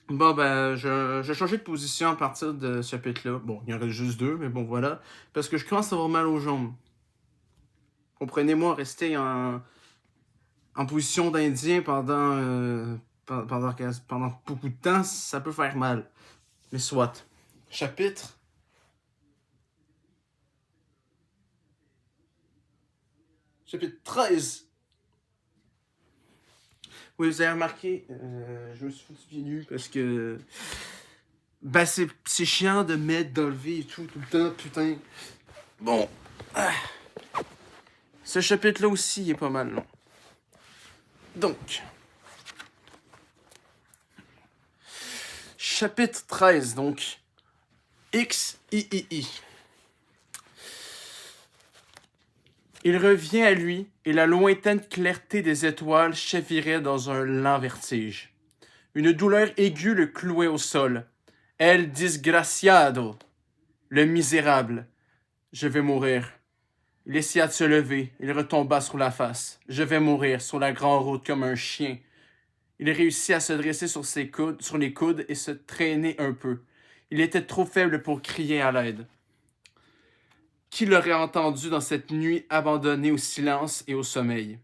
Bon, ben, je vais changer de position à partir de ce chapitre-là. Bon, il y en reste juste deux, mais bon, voilà. Parce que je commence à avoir mal aux jambes. Comprenez-moi, rester en position d'Indien pendant beaucoup de temps, ça peut faire mal. Mais soit. Chapitre. Chapitre 13. Oui, vous avez remarqué, je me suis foutu pieds nus parce que. Ben, c'est chiant de mettre, d'enlever et tout le temps, putain. Bon. Ah. Ce chapitre-là aussi il est pas mal long. Donc. Chapitre 13, donc. XIII. Il revient à lui, et la lointaine clarté des étoiles chavirait dans un lent vertige. Une douleur aiguë le clouait au sol. El disgraciado, le misérable. Je vais mourir. Il essaya de se lever, il retomba sur la face. Je vais mourir sur la grande route comme un chien. Il réussit à se dresser sur les coudes et se traîner un peu. Il était trop faible pour crier à l'aide. Qui l'aurait entendu dans cette nuit abandonnée au silence et au sommeil?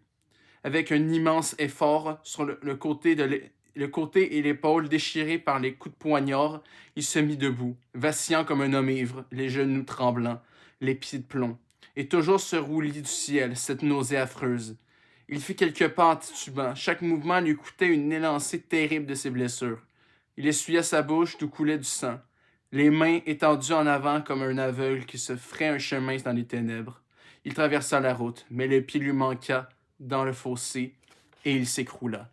Avec un immense effort sur le côté et l'épaule déchirés par les coups de poignard, il se mit debout, vacillant comme un homme ivre, les genoux tremblants, les pieds de plomb. Et toujours ce roulis du ciel, cette nausée affreuse. Il fit quelques pas en titubant. Chaque mouvement lui coûtait une élancée terrible de ses blessures. Il essuya sa bouche d'où coulait du sang, les mains étendues en avant comme un aveugle qui se ferait un chemin dans les ténèbres. Il traversa la route, mais le pied lui manqua dans le fossé et il s'écroula.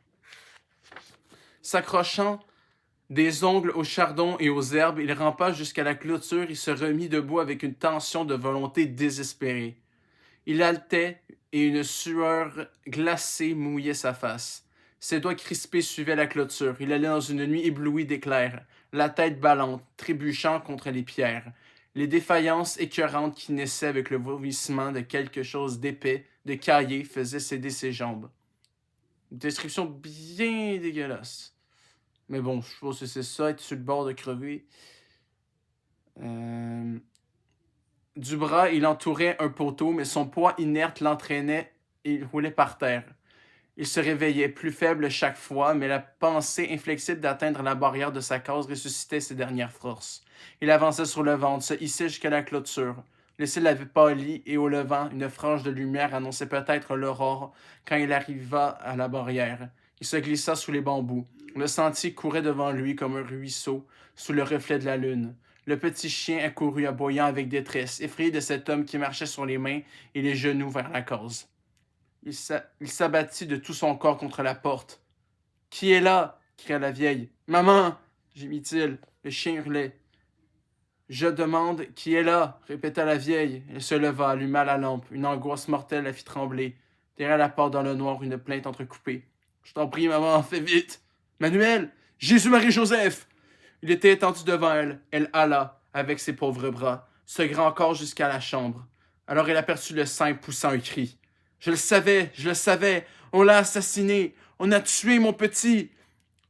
S'accrochant des ongles aux chardons et aux herbes, il rampa jusqu'à la clôture et se remit debout avec une tension de volonté désespérée. Il haletait et une sueur glacée mouillait sa face. Ses doigts crispés suivaient la clôture. Il allait dans une nuit éblouie d'éclairs, la tête ballante, trébuchant contre les pierres. Les défaillances écœurantes qui naissaient avec le vomissement de quelque chose d'épais, de caillé, faisaient céder ses jambes. Une description bien dégueulasse. Mais bon, je suppose que c'est ça, être sur le bord de crever. Du bras, il entourait un poteau, mais son poids inerte l'entraînait et il roulait par terre. Il se réveillait, plus faible chaque fois, mais la pensée inflexible d'atteindre la barrière de sa case ressuscitait ses dernières forces. Il avançait sur le ventre, se hissait jusqu'à la clôture. Le ciel avait pâli et au levant, une frange de lumière annonçait peut-être l'aurore quand il arriva à la barrière. Il se glissa sous les bambous. Le sentier courait devant lui comme un ruisseau sous le reflet de la lune. Le petit chien accourut aboyant avec détresse, effrayé de cet homme qui marchait sur les mains et les genoux vers la case. Il s'abattit de tout son corps contre la porte. Qui est là? Cria la vieille. Maman! Gémit-il. Le chien hurlait. Je demande qui est là? Répéta la vieille. Elle se leva, alluma la lampe. Une angoisse mortelle la fit trembler. Derrière la porte dans le noir, une plainte entrecoupée. Je t'en prie, maman, fais vite! Manuel! Jésus-Marie-Joseph! Il était étendu devant elle. Elle hala, avec ses pauvres bras, ce grand corps jusqu'à la chambre. Alors elle aperçut le sein poussant un cri. Je le savais, on l'a assassiné, on a tué mon petit.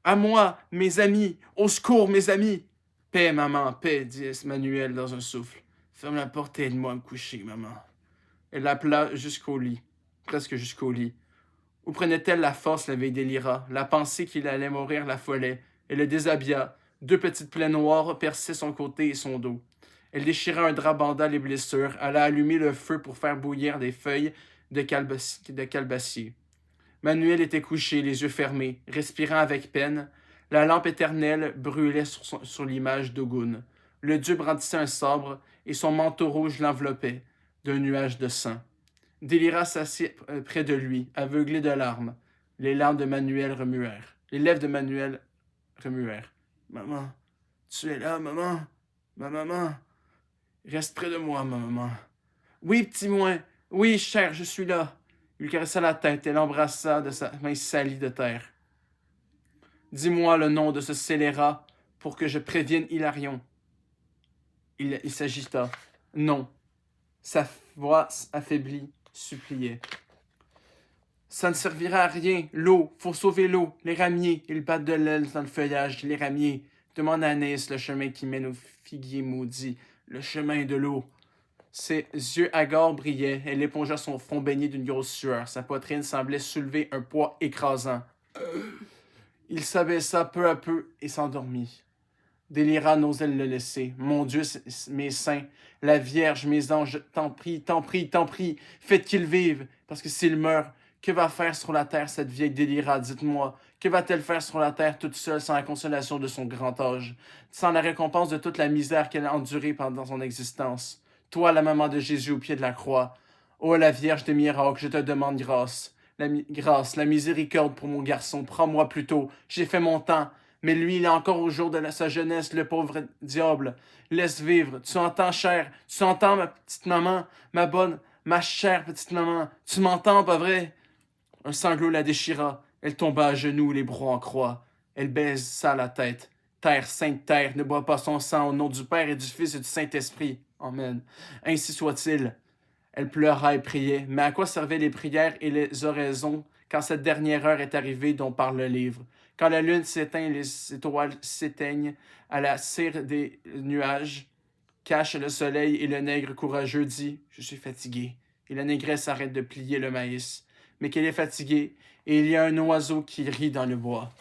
À moi, mes amis, au secours, mes amis. Paix, maman, paix, dit Manuel dans un souffle. Ferme la porte et aide-moi à me coucher, maman. Elle l'appela jusqu'au lit, presque jusqu'au lit. Où prenait-elle la force, la vieille délira? La pensée qu'il allait mourir l'affolait. Elle le déshabilla. Deux petites plaies noires perçaient son côté et son dos. Elle déchira un drap bandant les blessures, alla allumer le feu pour faire bouillir des feuilles de calebassier. Manuel était couché, les yeux fermés, respirant avec peine. La lampe éternelle brûlait sur l'image d'Ogun. Le dieu brandissait un sabre et son manteau rouge l'enveloppait d'un nuage de sang. Délira s'assit près de lui, aveuglé de larmes. Les larmes de Manuel remuèrent. Les lèvres de Manuel remuèrent. Maman, tu es là, maman? Ma maman? Reste près de moi, ma maman. Oui, petit moins. Oui, cher, je suis là. Il lui caressa la tête et l'embrassa de sa main salie de terre. Dis-moi le nom de ce scélérat pour que je prévienne Hilarion. Il s'agita. Non. Sa voix affaiblie suppliait. Ça ne servira à rien. L'eau, faut sauver l'eau. Les ramiers, ils battent de l'aile dans le feuillage. Les ramiers. Demande à Anaïs le chemin qui mène au figuier maudit. Le chemin de l'eau. Ses yeux hagards brillaient. Elle épongea son front baigné d'une grosse sueur. Sa poitrine semblait soulever un poids écrasant. Il s'abaissa peu à peu et s'endormit. Délira n'osait le laisser. Mon Dieu, mes saints, la Vierge, mes anges, t'en prie, t'en prie, t'en prie, faites qu'il vive, parce que s'il meurt, que va faire sur la terre cette vieille Délira, dites-moi? Que va-t-elle faire sur la terre toute seule sans la consolation de son grand âge, sans la récompense de toute la misère qu'elle a endurée pendant son existence? Toi, la maman de Jésus au pied de la croix, ô la Vierge des miracles, je te demande grâce. Grâce, la miséricorde pour mon garçon, prends-moi plutôt, j'ai fait mon temps. Mais lui, il est encore au jour de sa jeunesse, le pauvre diable. Laisse vivre. Tu entends, chère? Tu entends, ma petite maman? Ma bonne, ma chère petite maman? Tu m'entends, pas vrai? Un sanglot la déchira. Elle tomba à genoux, les bras en croix. Elle baisa la tête. Terre, sainte terre, ne bois pas son sang au nom du Père et du Fils et du Saint-Esprit. Amen. Ainsi soit-il. Elle pleura et priait. Mais à quoi servaient les prières et les oraisons quand cette dernière heure est arrivée dont parle le livre? Quand la lune s'éteint et les étoiles s'éteignent à la cire des nuages, cache le soleil et le nègre courageux dit « Je suis fatigué ». Et la négresse arrête de plier le maïs. Mais qu'elle est fatiguée, et il y a un oiseau qui rit dans le bois.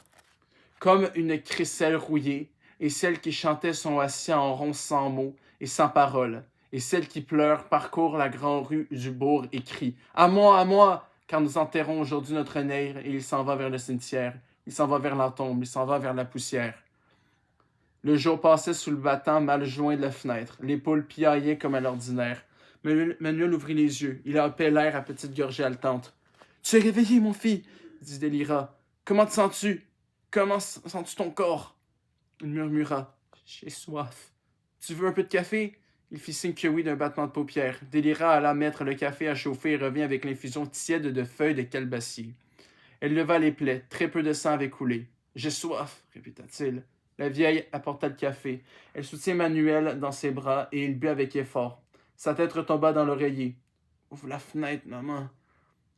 Comme une crécelle rouillée, et celles qui chantaient sont assis en rond sans mots et sans paroles. Et celles qui pleurent parcourent la grande rue du bourg et crient « À moi, car nous enterrons aujourd'hui notre nègre. » Et il s'en va vers le cimetière. Il s'en va vers la tombe, il s'en va vers la poussière. Le jour passait sous le battant mal joint de la fenêtre. Les poules piaillaient comme à l'ordinaire. Manuel ouvrit les yeux. Il hapait l'air à petite gorgée haletante. « Tu es réveillé, mon fils, dit Délira. Comment te sens-tu? Comment sens-tu ton corps? Il murmura. J'ai soif. Tu veux un peu de café? Il fit signe que oui d'un battement de paupières. Délira alla mettre le café à chauffer et revint avec l'infusion tiède de feuilles de calebassier. Elle leva les plaies. Très peu de sang avait coulé. J'ai soif, répéta-t-il. La vieille apporta le café. Elle soutint Manuel dans ses bras et il but avec effort. Sa tête retomba dans l'oreiller. Ouvre la fenêtre, maman.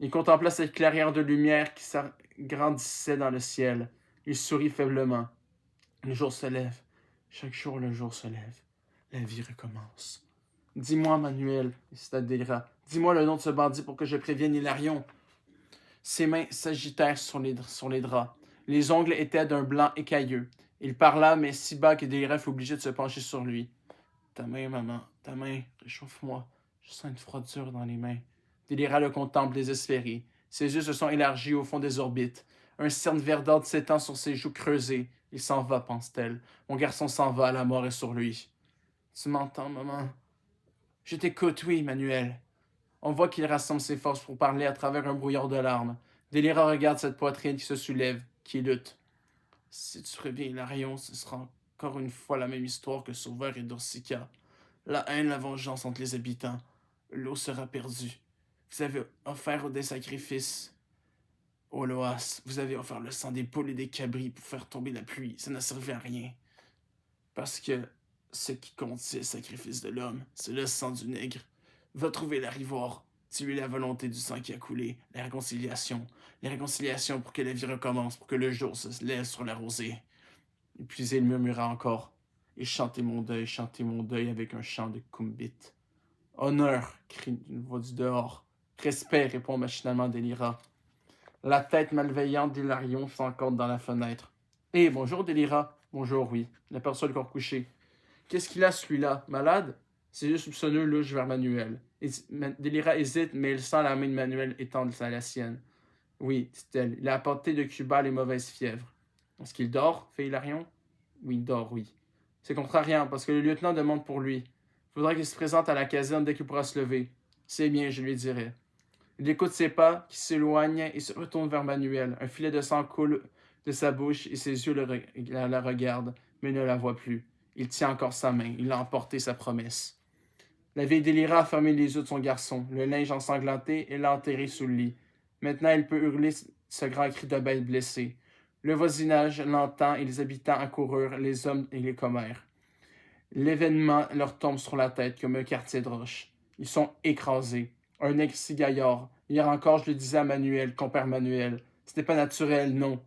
Il contempla cette clairière de lumière qui s'agrandissait dans le ciel. Il sourit faiblement. Le jour se lève. Chaque jour, le jour se lève. La vie recommence. Dis-moi, Manuel, insista Délira. Dis-moi le nom de ce bandit pour que je prévienne Hilarion. Ses mains s'agitèrent sur les draps. Les ongles étaient d'un blanc écailleux. Il parla, mais si bas que Délira fut obligé de se pencher sur lui. Ta main, maman, ta main, réchauffe-moi. Je sens une froidure dans les mains. Délira le contemple désespéré. Ses yeux se sont élargis au fond des orbites. Un cerne verdâtre s'étend sur ses joues creusées. Il s'en va, pense-t-elle. Mon garçon s'en va, la mort est sur lui. Tu m'entends, maman? Je t'écoute, oui, Manuel. On voit qu'il rassemble ses forces pour parler à travers un brouillard de larmes. Délira regarde cette poitrine qui se soulève, qui lutte. Si tu préviens Hilarion, ce sera encore une fois la même histoire que Sauveur et Dorsica. La haine, la vengeance entre les habitants. L'eau sera perdue. Vous avez offert des sacrifices. Ô Loas, vous avez offert le sang des poules et des cabris pour faire tomber la pluie. Ça n'a servi à rien. Parce que ce qui compte, c'est le sacrifice de l'homme. C'est le sang du nègre. Va trouver la rivoire. Tuer la volonté du sang qui a coulé. La réconciliation. La réconciliation pour que la vie recommence, pour que le jour se lève sur la rosée. Et puis il murmura encore. Et chantez mon deuil avec un chant de kumbit. Honneur, crie une voix du dehors. Respect, répond machinalement Délira. La tête malveillante d'Hilarion s'encorde dans la fenêtre. Eh, bonjour Délira. Bonjour, oui. Il aperçoit le corps couché. Qu'est-ce qu'il a, celui-là? Malade? Ses yeux soupçonneux louchent vers Manuel. Délira hésite, mais il sent la main de Manuel étendre à la sienne. Oui, dit-elle. Il a apporté de Cuba les mauvaises fièvres. Est-ce qu'il dort? Fait Hilarion. Oui, il dort, oui. C'est contrariant, parce que le lieutenant demande pour lui. Il faudra qu'il se présente à la caserne dès qu'il pourra se lever. C'est bien, je lui dirai. Il écoute ses pas qui s'éloignent et se retourne vers Manuel. Un filet de sang coule de sa bouche et ses yeux la regardent, mais ne la voient plus. Il tient encore sa main. Il a emporté sa promesse. La vieille Délira a fermé les yeux de son garçon, le linge ensanglanté et l'a enterré sous le lit. Maintenant, elle peut hurler ce grand cri de bête blessée. Le voisinage l'entend et les habitants accoururent, les hommes et les commères. L'événement leur tombe sur la tête comme un quartier de roche. Ils sont écrasés. Un nègre si gaillard, Hier encore, je le disais à Manuel, compère Manuel. Ce n'est pas naturel, non.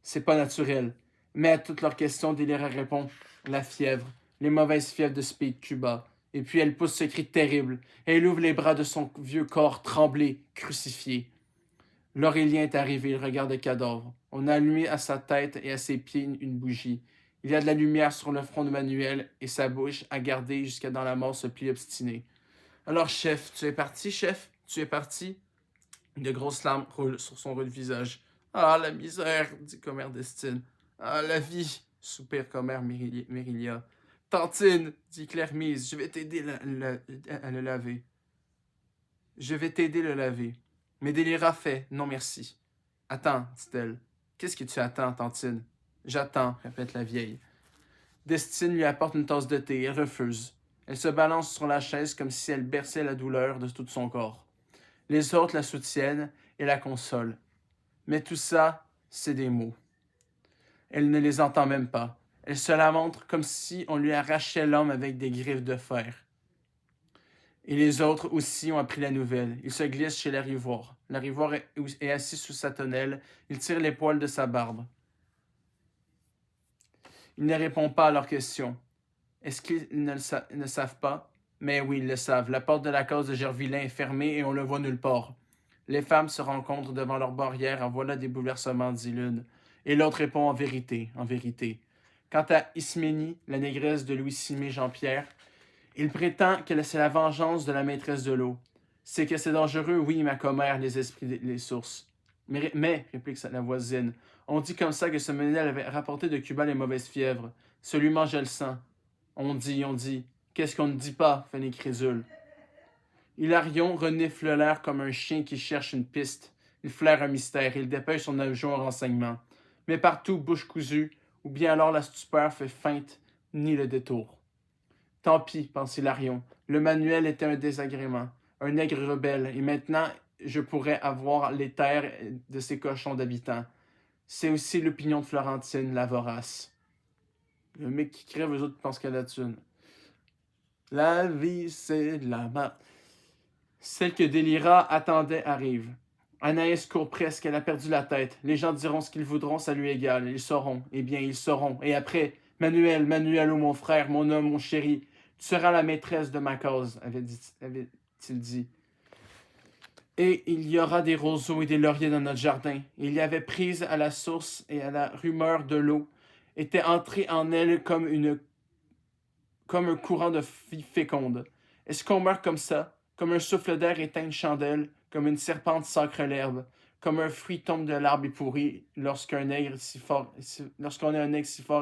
C'est pas naturel. Mais à toutes leurs questions, Délira répond la fièvre, les mauvaises fièvres de Speed Cuba. Et puis elle pousse ce cri terrible, et elle ouvre les bras de son vieux corps tremblé, crucifié. L'Aurélien est arrivé, il regarde le cadavre. On a allumé à sa tête et à ses pieds une bougie. Il y a de la lumière sur le front de Manuel, et sa bouche, à garder jusqu'à dans la mort, se plie obstiné. Alors, chef, tu es parti, chef? Tu es parti? De grosses larmes roulent sur son rude visage. Ah, la misère, dit commère Destine. Ah, la vie, soupire commère Mérilia. Tantine, dit Claire-Mise, je vais t'aider à le laver. Je vais t'aider à le laver. Mais Délira fait, non merci. Attends, dit-elle. Qu'est-ce que tu attends, Tantine? J'attends, répète la vieille. Destine lui apporte une tasse de thé, elle refuse. Elle se balance sur la chaise comme si elle berçait la douleur de tout son corps. Les autres la soutiennent et la consolent. Mais tout ça, c'est des mots. Elle ne les entend même pas. Elle se lamente comme si on lui arrachait l'âme avec des griffes de fer. Et les autres aussi ont appris la nouvelle. Ils se glissent chez Larivoire. Larivoire est assis sous sa tonnelle. Il tire les poils de sa barbe. Il ne répond pas à leurs questions. Est-ce qu'ils ne savent pas? Mais oui, ils le savent. La porte de la case de Gervillain est fermée et on le voit nulle part. Les femmes se rencontrent devant leur barrière, en voilà des bouleversements, dit l'une. Et l'autre répond en vérité, en vérité. Quant à Isménie, la négresse de Louis-Simé Jean-Pierre, il prétend que c'est la vengeance de la maîtresse de l'eau. C'est que c'est dangereux, oui, ma commère, les esprits les sources. Mais, réplique la voisine, on dit comme ça que ce Menel avait rapporté de Cuba les mauvaises fièvres. Celui mangeait le sang. On dit. Qu'est-ce qu'on ne dit pas, fait l'incrédule. Hilarion renifle l'air comme un chien qui cherche une piste. Il flaire un mystère, il dépêche son adjoint au renseignement. Mais partout, bouche cousue, ou bien alors la stupeur fait feinte, ni le détour. Tant pis, pense Hilarion, le manuel était un désagrément, un nègre rebelle, et maintenant je pourrais avoir les terres de ces cochons d'habitants. C'est aussi l'opinion de Florentine, la vorace. Le mec qui crève, eux autres pensent qu'elle a la thune. La vie, c'est de la merde. Celle que Délira attendait arrive. Anaïs court presque, elle a perdu la tête. Les gens diront ce qu'ils voudront, ça lui égale. Ils sauront. Eh bien, ils sauront. Et après, Manuel, oh mon frère, mon homme, mon chéri, tu seras la maîtresse de ma cause, avait-il dit. Et il y aura des roseaux et des lauriers dans notre jardin. Il y avait prise à la source et à la rumeur de l'eau, était entré en elle comme un courant de vie féconde. Est-ce qu'on meurt comme ça? Comme un souffle d'air éteint une chandelle, comme une serpente sacre l'herbe, comme un fruit tombe de l'arbre et pourrit lorsqu'on est un nègre si fort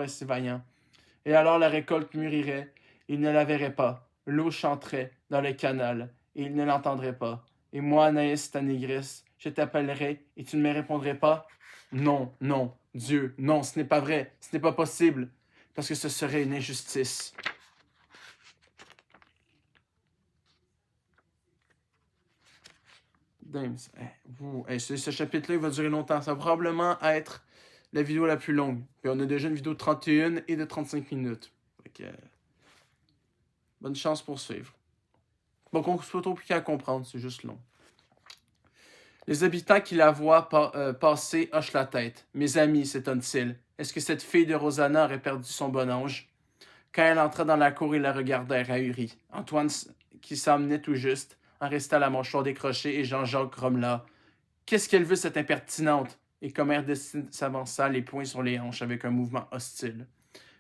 et si vaillant. Et alors la récolte mûrirait, il ne la verrait pas. L'eau chanterait dans le canal, et il ne l'entendrait pas. Et moi, Anaïs, ta négresse, je t'appellerai, et tu ne me répondrais pas? Non, non, Dieu, non, ce n'est pas vrai, ce n'est pas possible, parce que ce serait une injustice. Ce chapitre-là, il va durer longtemps. Ça va probablement être la vidéo la plus longue. Puis on a déjà une vidéo de 31 et de 35 minutes. Donc, bonne chance pour suivre. Donc, on ne se pas trop plus qu'à comprendre, c'est juste long. Les habitants qui la voient passer hochent la tête. Mes amis, s'étonne-t-il, est-ce que cette fille de Rosanna aurait perdu son bon ange? Quand elle entra dans la cour, ils la regardèrent ahuris. Antoine, qui s'emmenait tout juste, en resta la mâchoire décrochée et Jean-Jacques grommela. Qu'est-ce qu'elle veut, cette impertinente? Et Commère Destine s'avança, les poings sur les hanches, avec un mouvement hostile.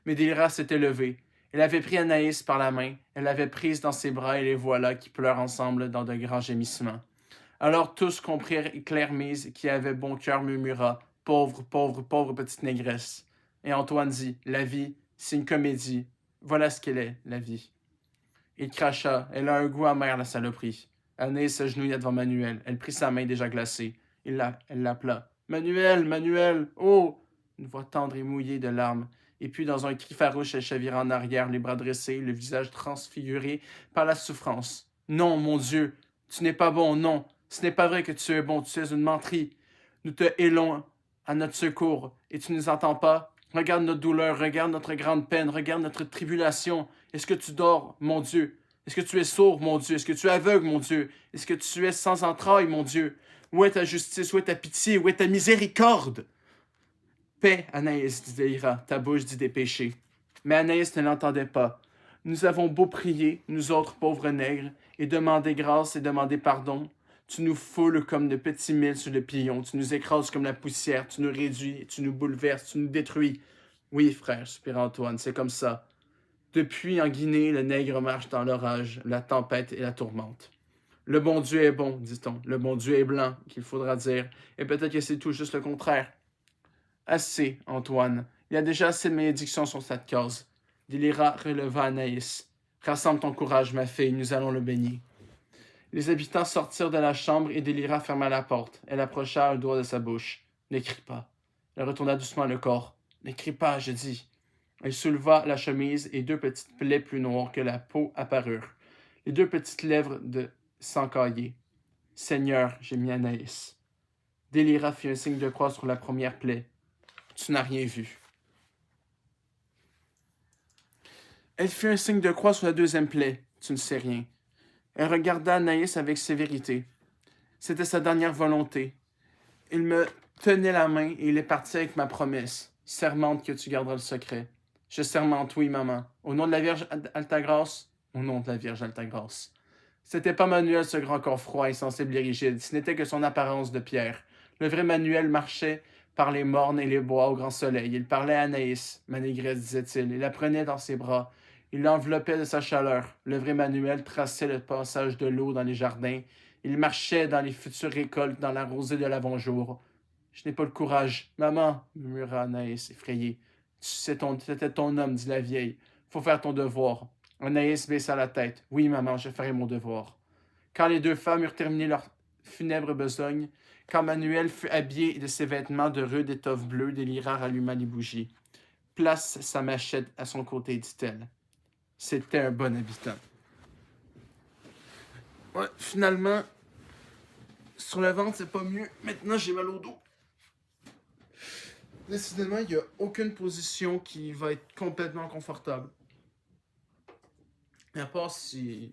Mais Délira s'était levée. Elle avait pris Anaïs par la main, elle l'avait prise dans ses bras et les voilà qui pleurent ensemble dans de grands gémissements. Alors tous comprirent Claire-Mise, qui avait bon cœur, murmura « Pauvre, pauvre, pauvre petite négresse !» Et Antoine dit « La vie, c'est une comédie. Voilà ce qu'elle est, la vie. » Il cracha. Elle a un goût amer, la saloperie. Anaïs s'agenouilla devant Manuel. Elle prit sa main déjà glacée. Elle l'appela. Manuel, Manuel, oh! Une voix tendre et mouillée de larmes. Et puis, dans un cri farouche, elle chavira en arrière, les bras dressés, le visage transfiguré par la souffrance. Non, mon Dieu, tu n'es pas bon, non. Ce n'est pas vrai que tu es bon, tu es une menterie. Nous te hélons à notre secours, et tu ne nous entends pas? Regarde notre douleur, regarde notre grande peine, regarde notre tribulation. Est-ce que tu dors, mon Dieu? Est-ce que tu es sourd, mon Dieu? Est-ce que tu es aveugle, mon Dieu? Est-ce que tu es sans entrailles, mon Dieu? Où est ta justice? Où est ta pitié? Où est ta miséricorde? Paix, Anaïs, dit Délira, ta bouche dit des péchés. Mais Anaïs ne l'entendait pas. Nous avons beau prier, nous autres pauvres nègres, et demander grâce et demander pardon. Tu nous foules comme de petits milles sur le pilon, tu nous écrases comme la poussière, tu nous réduis, tu nous bouleverses, tu nous détruis. Oui, frère, soupira Antoine, c'est comme ça. Depuis en Guinée, le nègre marche dans l'orage, la tempête et la tourmente. Le bon Dieu est bon, dit-on. Le bon Dieu est blanc, qu'il faudra dire. Et peut-être que c'est tout juste le contraire. Assez, Antoine. Il y a déjà assez de malédictions sur cette cause. Délira releva Anaïs. Rassemble ton courage, ma fille, nous allons le baigner. Les habitants sortirent de la chambre et Délira ferma la porte. Elle approcha un doigt de sa bouche. Ne crie pas. Elle retourna doucement le corps. Ne crie pas, je dis. Elle souleva la chemise et deux petites plaies plus noires que la peau apparurent. Les deux petites lèvres de s'encailler. Seigneur, gémit Anaïs. Délira fit un signe de croix sur la première plaie. Tu n'as rien vu. Elle fit un signe de croix sur la deuxième plaie. Tu ne sais rien. Elle regarda Anaïs avec sévérité. C'était sa dernière volonté. Il me tenait la main et il est parti avec ma promesse. Sermente que tu garderas le secret. Je sermente, oui, maman. Au nom de la Vierge Altagrace, au nom de la Vierge Altagrace. C'était pas Manuel, ce grand corps froid, insensible et rigide. Ce n'était que son apparence de pierre. Le vrai Manuel marchait par les mornes et les bois au grand soleil. Il parlait à Anaïs, ma négresse, disait-il. Il la prenait dans ses bras. Il l'enveloppait de sa chaleur. Le vrai Manuel traçait le passage de l'eau dans les jardins. Il marchait dans les futures récoltes, dans la rosée de l'avant-jour. Je n'ai pas le courage. Maman, murmura Anaïs, effrayée. C'était ton homme, dit la vieille. Faut faire ton devoir. Anaïs baissa la tête. Oui, maman, je ferai mon devoir. Quand les deux femmes eurent terminé leur funèbre besogne, quand Manuel fut habillé de ses vêtements de rude étoffe bleue, Délira ralluma les bougies. Place sa machette à son côté, dit-elle. C'était un bon habitant. Ouais, finalement, sur le ventre, c'est pas mieux. Maintenant, j'ai mal au dos. Décidément, il n'y a aucune position qui va être complètement confortable. À part si...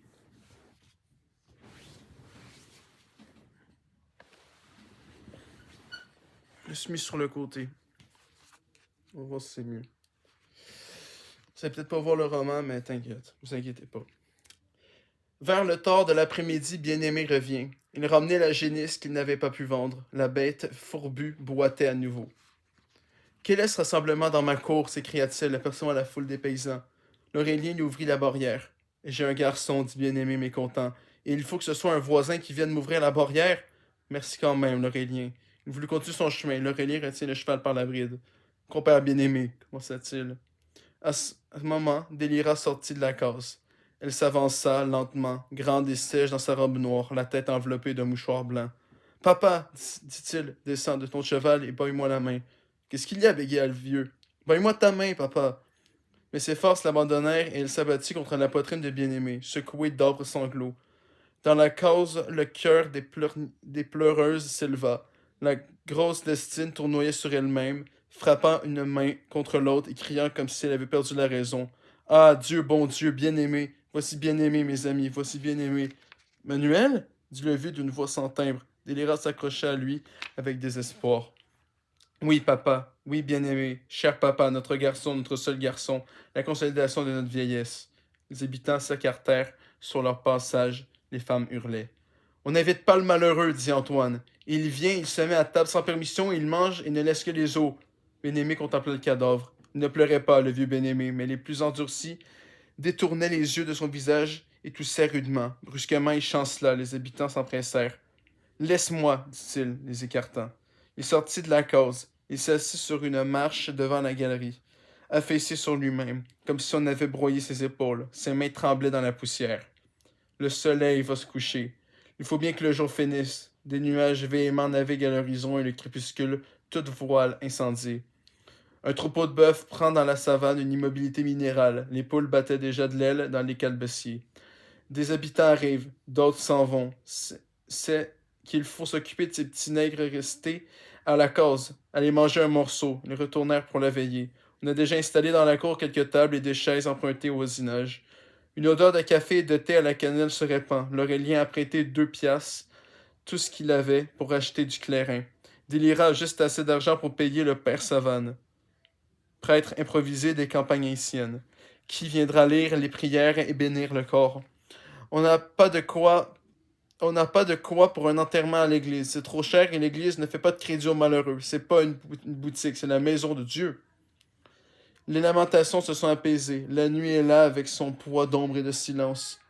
Je suis mis sur le côté. On va voir si c'est mieux. Vous allez peut-être pas voir le roman, mais t'inquiète, vous inquiétez pas. Vers le tard de l'après-midi, Bien-Aimé revient. Il ramenait la génisse qu'il n'avait pas pu vendre. La bête, fourbue, boitait à nouveau. Quel est ce rassemblement dans ma cour s'écria-t-il, apercevant la foule des paysans. L'Aurélien lui ouvrit la barrière. J'ai un garçon, dit Bien-Aimé mécontent, et il faut que ce soit un voisin qui vienne m'ouvrir la barrière. Merci quand même, l'Aurélien. Il voulut continuer son chemin. L'Aurélien retient le cheval par la bride. Compère Bien-Aimé, commença-t-il. À ce moment, Délira sortit de la case. Elle s'avança lentement, grande et sèche dans sa robe noire, la tête enveloppée d'un mouchoir blanc. Papa, dit-il, descends de ton cheval et baille-moi la main. Qu'est-ce qu'il y a, bégaya le vieux. Baille-moi ta main, papa. Mais ses forces l'abandonnèrent et elle s'abattit contre la poitrine de Bien-Aimé, secouée d'âpres sanglots. Dans la cause, le cœur des pleureuses s'éleva. La grosse Destine tournoyait sur elle-même, frappant une main contre l'autre et criant comme si elle avait perdu la raison. Ah, Dieu, bon Dieu, bien-aimé, voici bien-aimé, mes amis, voici bien-aimé. Manuel dit le vieux d'une voix sans timbre. Délira s'accrocha à lui avec désespoir. Oui, papa, oui, bien-aimé, cher papa, notre garçon, notre seul garçon, la consolidation de notre vieillesse. Les habitants s'écartèrent sur leur passage, les femmes hurlaient. On n'invite pas le malheureux, dit Antoine. Il vient, il se met à table sans permission, il mange et ne laisse que les os. Bien-aimé contemplait le cadavre. Il ne pleurait pas, le vieux bien-aimé, mais les plus endurcis détournaient les yeux de son visage et toussaient rudement. Brusquement, il chancela, les habitants s'empressèrent. Laisse-moi, dit-il, les écartant. Il sortit de la case. Il s'assit sur une marche devant la galerie, affaissé sur lui-même, comme si on avait broyé ses épaules. Ses mains tremblaient dans la poussière. Le soleil va se coucher. Il faut bien que le jour finisse. Des nuages véhéments naviguent à l'horizon et le crépuscule, toute voile incendiée. Un troupeau de bœufs prend dans la savane une immobilité minérale. Les poules battaient déjà de l'aile dans les calbessiers. Des habitants arrivent, d'autres s'en vont. C'est qu'il faut s'occuper de ces petits nègres restés à la case, aller manger un morceau. Ils retournèrent pour la veillée. On a déjà installé dans la cour quelques tables et des chaises empruntées au voisinage. Une odeur de café et de thé à la cannelle se répand. L'Aurélien a prêté 2 piastres, tout ce qu'il avait, pour acheter du clairin. Délira a juste assez d'argent pour payer le père Savane, prêtre improvisé des campagnes haïtiennes, qui viendra lire les prières et bénir le corps. On n'a pas de quoi On n'a pas de quoi pour un enterrement à l'église. C'est trop cher et l'église ne fait pas de crédit aux malheureux. C'est pas une boutique, c'est la maison de Dieu. Les lamentations se sont apaisées. La nuit est là avec son poids d'ombre et de silence.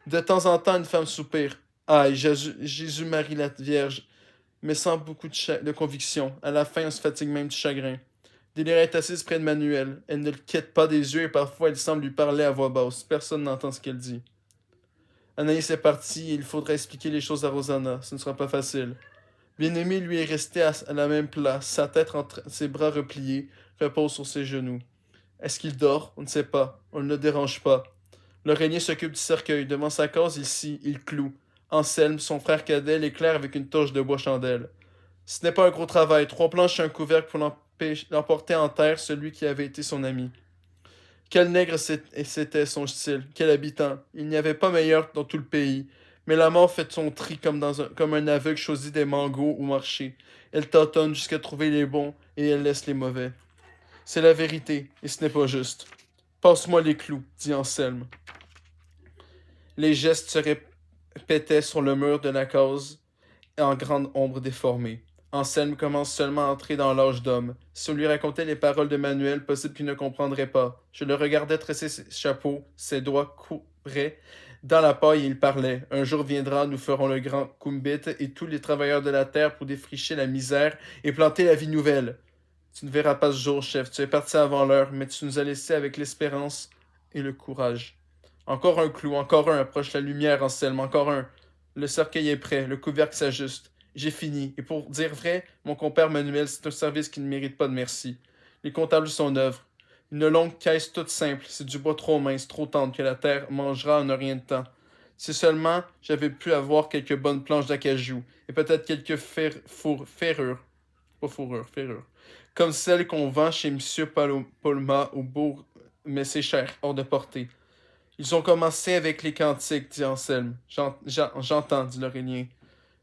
De temps en temps, une femme soupire. Aïe, Jésus-Marie la Vierge, mais sans beaucoup de conviction. À la fin, on se fatigue même du chagrin. Délira est assise près de Manuel. Elle ne le quitte pas des yeux et parfois elle semble lui parler à voix basse. Personne n'entend ce qu'elle dit. Anaïs est partie et il faudra expliquer les choses à Rosanna. Ce ne sera pas facile. Bien-aimé lui est resté à la même place, sa tête entre ses bras repliés, repose sur ses genoux. Est-ce qu'il dort? On ne sait pas. On ne le dérange pas. L'Aurélien s'occupe du cercueil. Devant sa case, il cloue. Anselme, son frère cadet, l'éclaire avec une torche de bois chandelle. Ce n'est pas un gros travail. 3 planches et un couvercle pour l'emporter en terre celui qui avait été son ami. Quel nègre c'était son style, quel habitant. Il n'y avait pas meilleur dans tout le pays. Mais la mort fait son tri comme un aveugle choisit des mangos au marché. Elle tâtonne jusqu'à trouver les bons et elle laisse les mauvais. C'est la vérité, et ce n'est pas juste. Passe-moi les clous, dit Anselme. Les gestes se répétaient sur le mur de la case en grande ombre déformée. Anselme commence seulement à entrer dans l'âge d'homme. Si on lui racontait les paroles de Manuel, possible qu'il ne comprendrait pas. Je le regardais tresser ses chapeaux, ses doigts couraient dans la paille et il parlait. Un jour viendra, nous ferons le grand Kumbit et tous les travailleurs de la terre pour défricher la misère et planter la vie nouvelle. Tu ne verras pas ce jour, chef. Tu es parti avant l'heure, mais tu nous as laissés avec l'espérance et le courage. Encore un clou, encore un, approche la lumière, Anselme, encore un. Le cercueil est prêt, le couvercle s'ajuste. J'ai fini, et pour dire vrai, mon compère Manuel, c'est un service qui ne mérite pas de merci. Les comptables sont œuvre. Une longue caisse toute simple, c'est du bois trop mince, trop tendre que la terre mangera en un rien de temps. Si seulement j'avais pu avoir quelques bonnes planches d'acajou, et peut-être quelques ferrures, pas fourrures, ferrures, comme celles qu'on vend chez Monsieur Polma au bourg, mais c'est cher, hors de portée. Ils ont commencé avec les cantiques, dit Anselme. J'entends, dit l'Aurélien.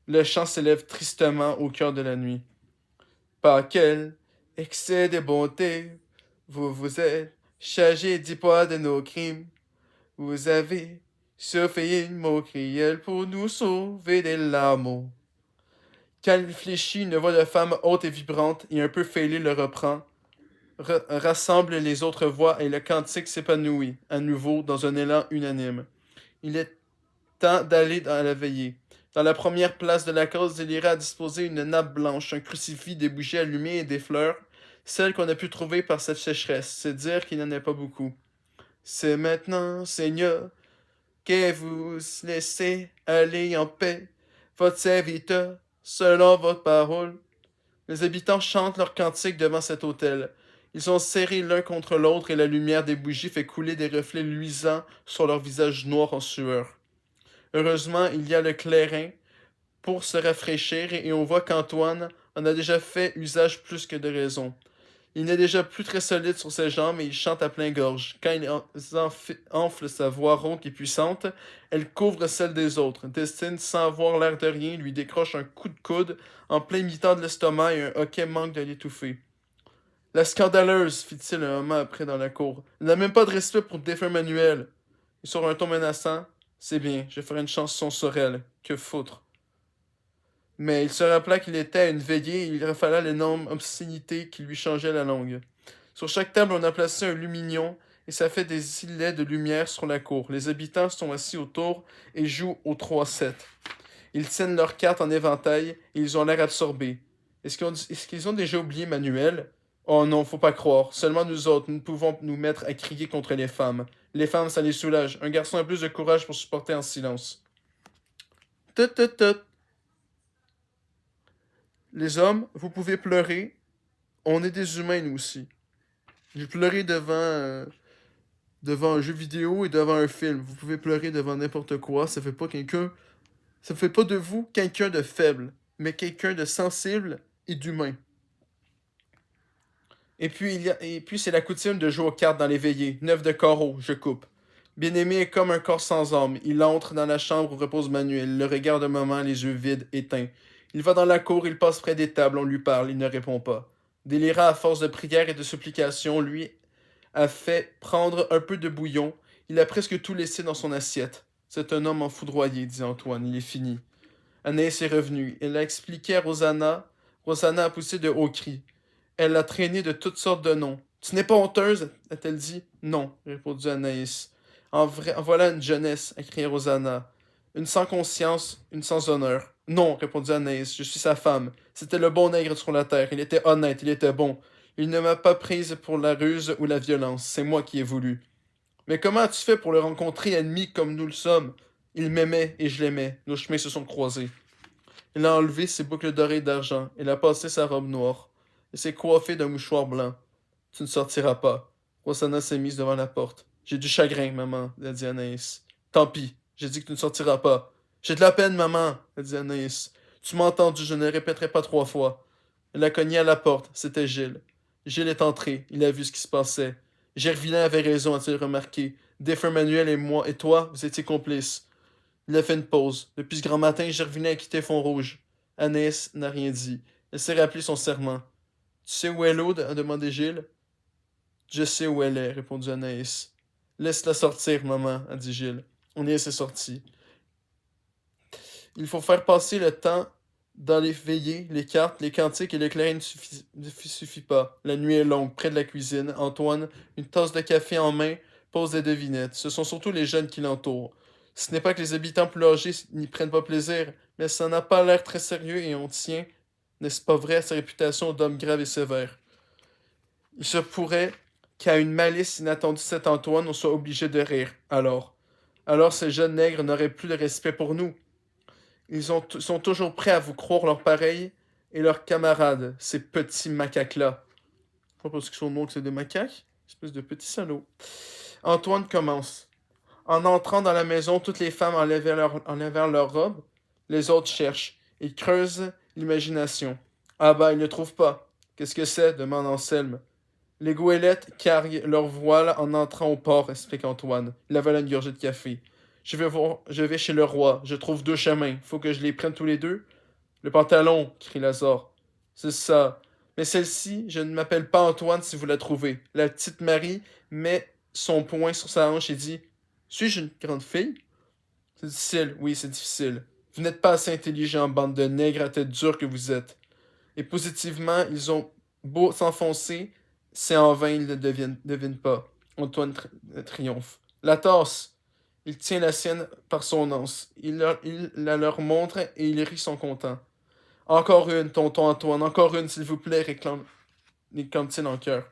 Le chant s'élève tristement au cœur de la nuit. Par quel excès de bonté vous vous êtes chargé du poids de nos crimes. Vous avez surveillé une mot crielle pour nous sauver des larmes. Quand il fléchit, une voix de femme haute et vibrante et un peu fêlée le reprend, rassemble les autres voix et le cantique s'épanouit, à nouveau, dans un élan unanime. Il est temps d'aller à la veillée. Dans la première place de la cause, Délira a disposé une nappe blanche, un crucifix, des bougies allumées et des fleurs, celles qu'on a pu trouver par cette sécheresse. C'est dire qu'il n'en a pas beaucoup. C'est maintenant, Seigneur, que vous laissez aller en paix votre serviteur, selon votre parole. Les habitants chantent leurs cantiques devant cet autel. Ils sont serrés l'un contre l'autre et la lumière des bougies fait couler des reflets luisants sur leurs visages noirs en sueur. Heureusement, il y a le clairin pour se rafraîchir et on voit qu'Antoine en a déjà fait usage plus que de raison. Il n'est déjà plus très solide sur ses jambes et il chante à pleine gorge. Quand il enfle sa voix rauque et puissante, elle couvre celle des autres. Destine, sans avoir l'air de rien, lui décroche un coup de coude en plein mi-temps de l'estomac et un hoquet manque de l'étouffer. La scandaleuse, fit-il un moment après dans la cour. Elle n'a même pas de respect pour le défunt Manuel. Et sur un ton menaçant, c'est bien, je ferai une chanson sur elle. Que foutre. Mais il se rappela qu'il était à une veillée et il rafala l'énorme obscénité qui lui changeait la langue. Sur chaque table, on a placé un lumignon et ça fait des îlets de lumière sur la cour. Les habitants sont assis autour et jouent au 3-7. Ils tiennent leurs cartes en éventail et ils ont l'air absorbés. Est-ce qu'ils ont déjà oublié Manuel? Oh non, faut pas croire. Seulement nous autres, nous pouvons nous mettre à crier contre les femmes. Les femmes, ça les soulage. Un garçon a plus de courage pour supporter en silence. Tut tut tut. Les hommes, vous pouvez pleurer. On est des humains, nous aussi. J'ai pleuré devant un jeu vidéo et devant un film. Vous pouvez pleurer devant n'importe quoi. Ça fait pas de vous quelqu'un de faible, mais quelqu'un de sensible et d'humain. Et puis c'est la coutume de jouer aux cartes dans les veillées. 9 de carreau, je coupe. Bien-aimé est comme un corps sans âme. Il entre dans la chambre où repose Manuel, le regarde un moment, les yeux vides, éteints. Il va dans la cour, il passe près des tables, on lui parle, il ne répond pas. Délirant à force de prières et de supplications, lui a fait prendre un peu de bouillon. Il a presque tout laissé dans son assiette. C'est un homme enfoudroyé, dit Antoine, il est fini. Anaïs est revenue. Elle a expliqué à Rosanna. Rosanna a poussé de hauts cris. Elle l'a traîné de toutes sortes de noms. Tu n'es pas honteuse, a-t-elle dit. Non, répondit Anaïs. En voilà une jeunesse, a crié Rosanna. Une sans conscience, une sans honneur. Non, répondit Anaïs, je suis sa femme. C'était le bon nègre sur la terre. Il était honnête, il était bon. Il ne m'a pas prise pour la ruse ou la violence. C'est moi qui ai voulu. Mais comment as-tu fait pour le rencontrer ennemi comme nous le sommes? Il m'aimait et je l'aimais. Nos chemins se sont croisés. Il a enlevé ses boucles d'oreilles d'argent. Il a passé sa robe noire. Il s'est coiffé d'un mouchoir blanc. Tu ne sortiras pas. Rosanna s'est mise devant la porte. J'ai du chagrin, maman, a dit Anaïs. Tant pis, j'ai dit que tu ne sortiras pas. J'ai de la peine, maman, a dit Anaïs. Tu m'as entendu, je ne répéterai pas 3 fois. Elle a cogné à la porte, c'était Gilles. Gilles est entré, il a vu ce qui se passait. Gervillain avait raison, a-t-il remarqué. Défunt Manuel et moi, et toi, vous étiez complices. Il a fait une pause. Depuis ce grand matin, Gervillain a quitté Font-Rouge. Anaïs n'a rien dit. Elle s'est rappelé son serment. Tu sais où est l'Aude? A demandé Gilles. Je sais où elle est, répondit Anaïs. Laisse-la sortir, maman, a dit Gilles. Anaïs est sortie. Il faut faire passer le temps dans les veillées, les cartes, les cantiques et l'éclairage ne suffit pas. La nuit est longue, près de la cuisine. Antoine, une tasse de café en main, pose des devinettes. Ce sont surtout les jeunes qui l'entourent. Ce n'est pas que les habitants plus âgés n'y prennent pas plaisir, mais ça n'a pas l'air très sérieux et on tient, n'est-ce pas vrai, à sa réputation d'homme grave et sévère. Il se pourrait qu'à une malice inattendue de cet Antoine, on soit obligé de rire. Alors ces jeunes nègres n'auraient plus de respect pour nous. Sont toujours prêts à vous croire leurs pareils et leurs camarades, ces petits macaques-là. Pas parce qu'ils sont noirs que c'est des macaques, espèce de petits salauds. Antoine commence. En entrant dans la maison, toutes les femmes enlèvèrent leur robe. Les autres cherchent. Ils creusent l'imagination. Ah bah, ils ne trouvent pas. Qu'est-ce que c'est? Demande Anselme. Les goélettes carrient leur voile en entrant au port, explique Antoine. Il avala une gorgée de café. Je vais chez le roi. Je trouve 2 chemins. Faut que je les prenne tous les deux. Le pantalon, crie Lazare. C'est ça. Mais celle-ci, je ne m'appelle pas Antoine si vous la trouvez. La petite Marie met son poing sur sa hanche et dit Suis-je une grande fille? C'est difficile, oui, c'est difficile. Vous n'êtes pas assez intelligent, bande de nègres à tête dure que vous êtes. Et positivement, ils ont beau s'enfoncer, c'est en vain, ils ne devinent pas. Antoine triomphe. La tasse! Il tient la sienne par son anse. Il la leur montre et ils rient sont contents. Encore une, tonton Antoine, encore une, s'il vous plaît, réclame-t-il en chœur.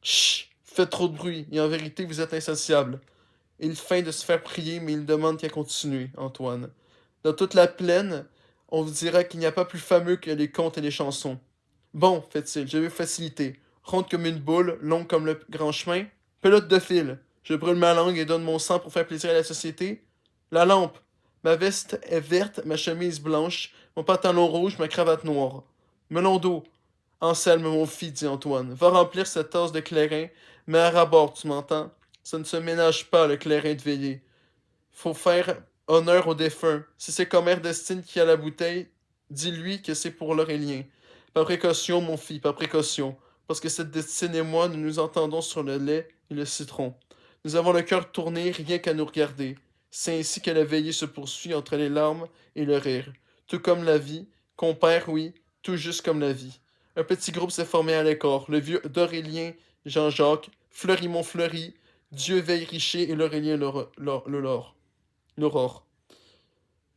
Chut! Faites trop de bruit, et en vérité, vous êtes insatiable. Il feint de se faire prier, mais il demande qu'à continuer, Antoine. Dans toute la plaine, on vous dira qu'il n'y a pas plus fameux que les contes et les chansons. Bon, fait-il, je vais faciliter. Ronde comme une boule, longue comme le grand chemin. Pelote de fil. Je brûle ma langue et donne mon sang pour faire plaisir à la société. La lampe. Ma veste est verte, ma chemise blanche, mon pantalon rouge, ma cravate noire. Melon d'eau. Anselme, mon fils, dit Antoine, va remplir cette tasse de clairin, mais à rabord, tu m'entends? Ça ne se ménage pas, le clairin de veillée. Faut faire honneur aux défunts. Si c'est comme Ernestine qui a la bouteille, dis-lui que c'est pour l'Aurélien. Par précaution, mon fils, par précaution. Parce que cette destinée et moi, nous nous entendons sur le lait et le citron. Nous avons le cœur tourné rien qu'à nous regarder. C'est ainsi que la veillée se poursuit entre les larmes et le rire. Tout comme la vie, compère, oui, tout juste comme la vie. Un petit groupe s'est formé à l'écart. Le vieux d'Aurélien, Jean-Jacques, Fleurimont Fleury, Dieu veille Richer et l'Aurélien l'aurore.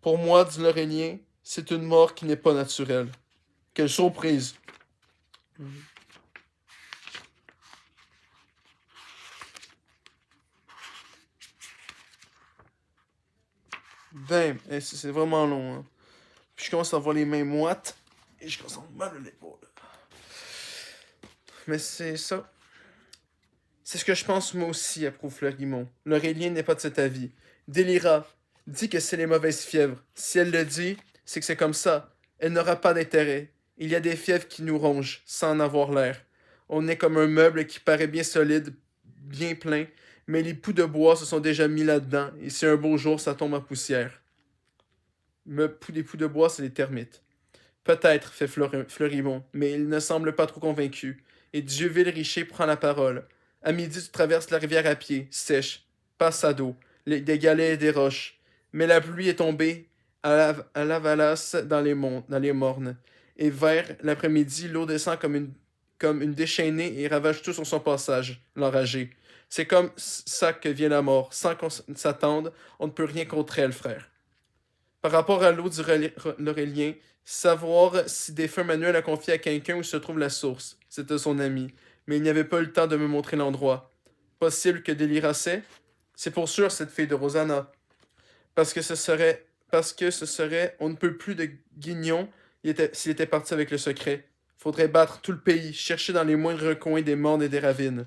Pour moi, dit l'Aurélien, c'est une mort qui n'est pas naturelle. Quelle surprise! Damn, c'est vraiment long. Hein. Puis je commence à avoir les mains moites et je commence à avoir mal à l'épaule. Mais c'est ça. C'est ce que je pense moi aussi, approuve Fleurimont. L'Aurélien n'est pas de cet avis. Délira dit que c'est les mauvaises fièvres. Si elle le dit, c'est que c'est comme ça. Elle n'aura pas d'intérêt. Il y a des fièvres qui nous rongent, sans en avoir l'air. On est comme un meuble qui paraît bien solide, bien plein, mais les poux de bois se sont déjà mis là-dedans, et si un beau jour ça tombe en poussière. Les poux de bois, c'est les termites. Peut-être, fait Florimond, mais il ne semble pas trop convaincu. Et Dieuville Richer prend la parole. À midi, tu traverses la rivière à pied, sèche, passe à dos, des galets et des roches. Mais la pluie est tombée à la valasse dans les mornes. Et vers l'après-midi, l'eau descend comme une déchaînée et ravage tout sur son passage, l'enragé. C'est comme ça que vient la mort. Sans qu'on s'attende, on ne peut rien contre elle, frère. Par rapport à l'eau du l'Aurélien, savoir si défunt Manuel a confié à quelqu'un où se trouve la source. C'était son ami. Mais il n'y avait pas eu le temps de me montrer l'endroit. Possible que Délira sait? C'est pour sûr cette fille de Rosanna. Parce que ce serait, on ne peut plus de guignon s'il était parti avec le secret. Faudrait battre tout le pays, chercher dans les moindres recoins des mondes et des ravines.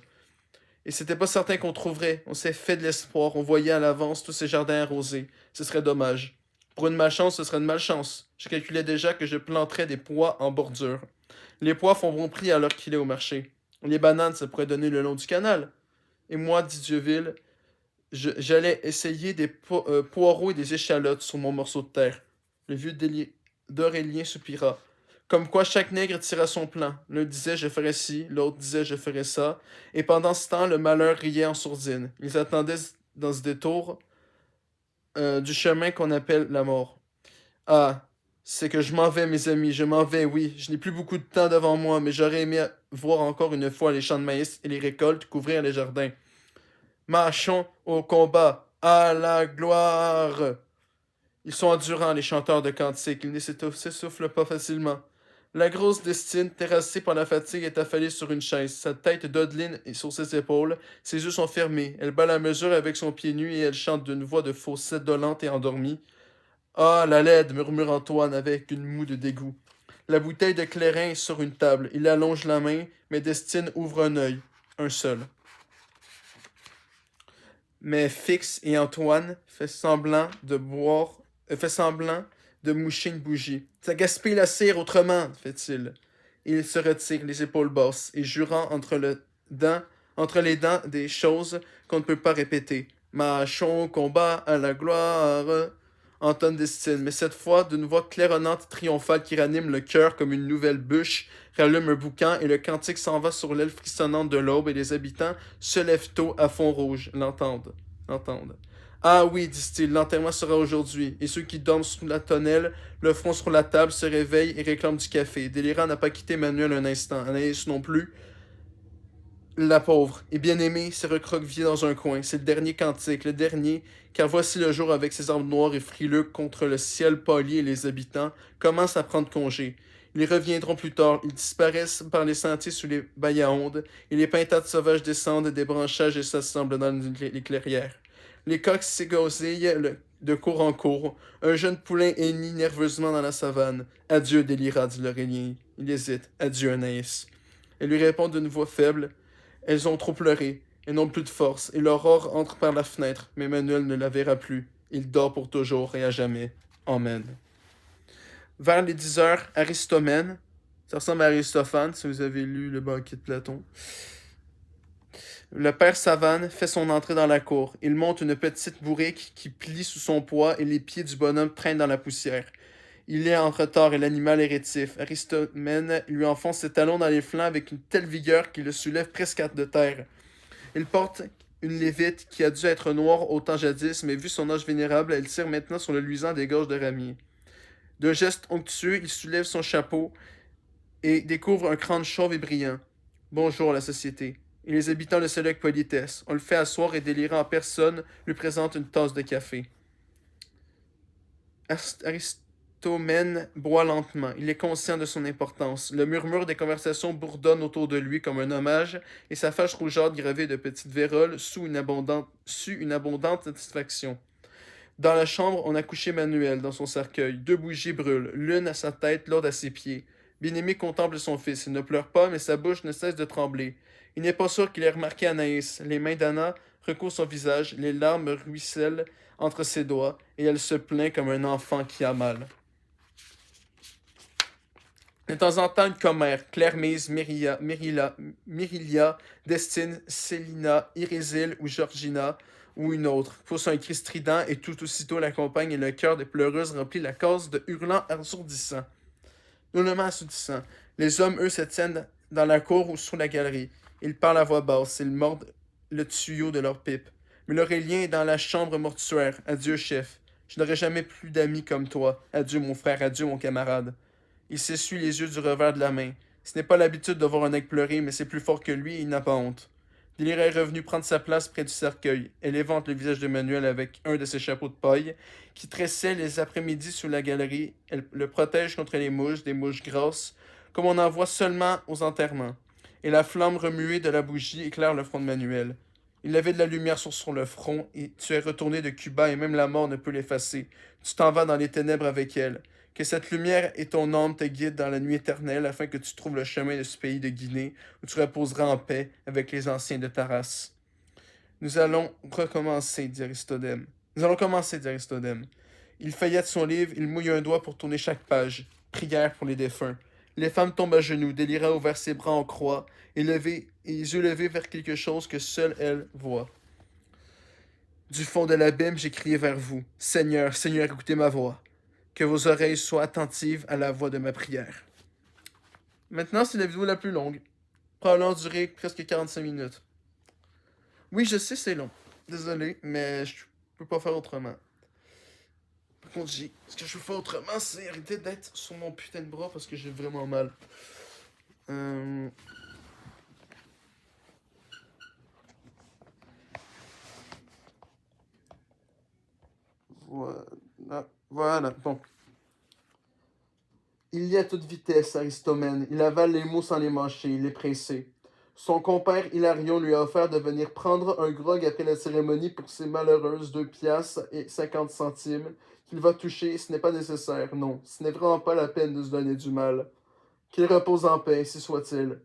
Et c'était pas certain qu'on trouverait. On s'est fait de l'espoir, on voyait à l'avance tous ces jardins arrosés. Ce serait dommage. Pour une malchance, ce serait une malchance. Je calculais déjà que je planterais des pois en bordure. Les pois font bon prix alors qu'il est au marché. Les bananes, ça pourrait donner le long du canal. Et moi, dit Dieuville, j'allais essayer des poireaux et des échalotes sur mon morceau de terre. Le vieux d'Aurélien soupira. Comme quoi chaque nègre tira son plan. L'un disait je ferais ci, l'autre disait je ferais ça. Et pendant ce temps, le malheur riait en sourdine. Ils attendaient dans ce détour du chemin qu'on appelle la mort. Ah, c'est que je m'en vais, mes amis, je m'en vais, oui. Je n'ai plus beaucoup de temps devant moi, mais j'aurais aimé voir encore une fois les champs de maïs et les récoltes couvrir les jardins. Marchons au combat, à la gloire! Ils sont endurants, les chanteurs de cantiques, ils ne s'essoufflent pas facilement. La grosse Destine, terrassée par la fatigue, est affalée sur une chaise. Sa tête dodeline est sur ses épaules, ses yeux sont fermés. Elle bat la mesure avec son pied nu et elle chante d'une voix de faussette dolente et endormie. Ah, la laide, murmure Antoine avec une moue de dégoût. La bouteille de clairin est sur une table. Il allonge la main, mais Destine ouvre un œil. Un seul. Mais Fix et Antoine fait semblant de moucher une bougie. Ça gaspille la cire autrement, fait-il. Il se retire, les épaules basses, et jurant entre les dents des choses qu'on ne peut pas répéter. Machon, combat à la gloire. Anton destine, mais cette fois d'une voix claironnante et triomphale qui ranime le cœur comme une nouvelle bûche, rallume un boucan et le cantique s'en va sur l'aile frissonnante de l'aube et les habitants se lèvent tôt à fond rouge, l'entendent. Ah oui, disent-ils, l'enterrement sera aujourd'hui, et ceux qui dorment sous la tonnelle, le front sur la table, se réveillent et réclament du café. Délirant n'a pas quitté Manuel un instant, Anaïs non plus. La pauvre et bien-aimée s'est recroquevillée dans un coin. C'est le dernier cantique, le dernier, car voici le jour avec ses arbres noirs et frileux contre le ciel pâli et les habitants commence à prendre congé. Ils reviendront plus tard, ils disparaissent par les sentiers sous les bailliaondes, et les pintades sauvages descendent des branchages et s'assemblent dans les clairières. Les coqs s'égosillent de cour en cour. Un jeune poulain hennit nerveusement dans la savane. Adieu, délira, dit l'Aurélien. Il hésite. Adieu, Anaïs. Elle lui répond d'une voix faible. Elles ont trop pleuré. Elles n'ont plus de force. Et l'aurore entre par la fenêtre. Mais Manuel ne la verra plus. Il dort pour toujours et à jamais. Amen. Vers les 10 heures, Aristomène. Ça ressemble à Aristophane, si vous avez lu le banquet de Platon. Le père Savane fait son entrée dans la cour. Il monte une petite bourrique qui plie sous son poids et les pieds du bonhomme traînent dans la poussière. Il est en retard et l'animal est rétif. Aristomène lui enfonce ses talons dans les flancs avec une telle vigueur qu'il le soulève presque à de terre. Il porte une lévite qui a dû être noire au temps jadis, mais vu son âge vénérable, elle tire maintenant sur le luisant des gorges de ramier. D'un geste onctueux, il soulève son chapeau et découvre un crâne chauve et brillant. Bonjour, la société. Et les habitants le saluent avec politesse. On le fait asseoir et délirant en personne lui présente une tasse de café. Aristomène boit lentement. Il est conscient de son importance. Le murmure des conversations bourdonne autour de lui comme un hommage, et sa fâche rougeâtre gravée de petites véroles sue une abondante satisfaction. Dans la chambre, on a couché Manuel dans son cercueil. 2 bougies brûlent, l'une à sa tête, l'autre à ses pieds. Bien-Aimé contemple son fils. Il ne pleure pas, mais sa bouche ne cesse de trembler. Il n'est pas sûr qu'il ait remarqué Anaïs. Les mains d'Anna recouvrent son visage, les larmes ruissellent entre ses doigts, et elle se plaint comme un enfant qui a mal. De temps en temps, une commère, Claire-Mise, Myrilia, Destine, Célina, Irésil ou Georgina, ou une autre, pousse un cri strident et tout aussitôt l'accompagne et le cœur des pleureuses remplit la case de hurlants assourdissants. Hurlements assourdissants. Les hommes, eux, se tiennent dans la cour ou sous la galerie. Ils parlent à voix basse, ils mordent le tuyau de leur pipe. Mais l'Aurélien est dans la chambre mortuaire. Adieu, chef. Je n'aurai jamais plus d'amis comme toi. Adieu, mon frère, adieu, mon camarade. Il s'essuie les yeux du revers de la main. Ce n'est pas l'habitude de voir un aigle pleurer, mais c'est plus fort que lui et il n'a pas honte. Délira est revenu prendre sa place près du cercueil. Elle évente le visage de Manuel avec un de ses chapeaux de paille, qui tressait les après-midi sous la galerie. Elle le protège contre les mouches, des mouches grasses, comme on en voit seulement aux enterrements. Et la flamme remuée de la bougie éclaire le front de Manuel. Il avait de la lumière sur le front, et tu es retourné de Cuba et même la mort ne peut l'effacer. Tu t'en vas dans les ténèbres avec elle. Que cette lumière et ton âme te guident dans la nuit éternelle afin que tu trouves le chemin de ce pays de Guinée où tu reposeras en paix avec les anciens de ta race. Nous allons recommencer, dit Aristodème. Nous allons commencer, dit Aristodème. Il feuillette son livre, il mouille un doigt pour tourner chaque page. Prière pour les défunts. Les femmes tombent à genoux, Délira ouvert ses bras en croix et les yeux levés vers quelque chose que seule elle voit. Du fond de l'abîme, j'ai crié vers vous. Seigneur, Seigneur, écoutez ma voix. Que vos oreilles soient attentives à la voix de ma prière. Maintenant, c'est la vidéo la plus longue. Probablement durer presque 45 minutes. Oui, je sais, c'est long. Désolé, mais je peux pas faire autrement. Par contre, ce que je peux faire autrement, c'est arrêter d'être sur mon putain de bras parce que j'ai vraiment mal. Voilà. Bon. Il y a toute vitesse, Aristomène. Il avale les mots sans les mâcher. Il est pressé. Son compère Hilarion lui a offert de venir prendre un grog après la cérémonie pour ses malheureuses 2 piastres et 50 centimes qu'il va toucher. Ce n'est pas nécessaire, non. Ce n'est vraiment pas la peine de se donner du mal. Qu'il repose en paix, ainsi soit-il.